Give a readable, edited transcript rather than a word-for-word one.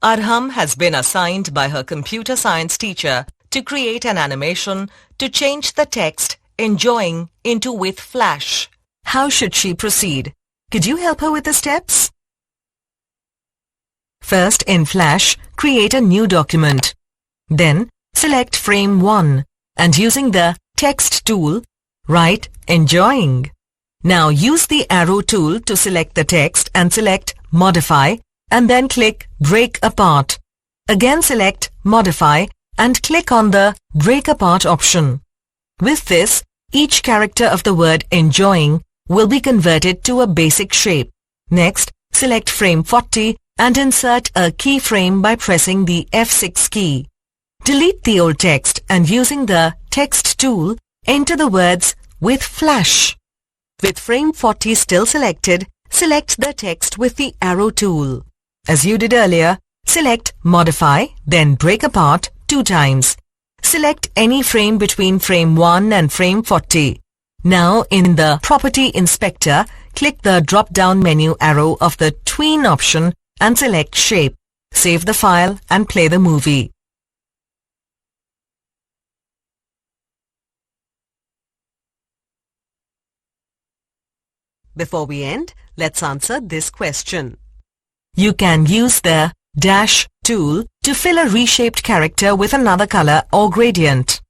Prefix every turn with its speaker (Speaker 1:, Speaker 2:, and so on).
Speaker 1: Arham has been assigned by her computer science teacher to create an animation to change the text enjoying into with flash. How should she proceed? Could you help her with the steps? First, in Flash, create a new document. Then, select frame 1 and using the text tool, write enjoying. Now use the arrow tool to select the text and select modify and then click break apart. Again select modify and click on the break apart option. With this, each character of the word enjoying will be converted to a basic shape. Next, select frame 40 and insert a keyframe by pressing the F6 key. Delete the old text and using the text tool, enter the words with flash. With frame 40 still selected, select the text with the arrow tool. As you did earlier, select modify, then break apart 2 times. Select any frame between frame 1 and frame 40. Now in the Property Inspector, click the drop-down menu arrow of the Tween option and select Shape. Save the file and play the movie. Before we end, let's answer this question. You can use the dash tool to fill a reshaped character with another color or gradient.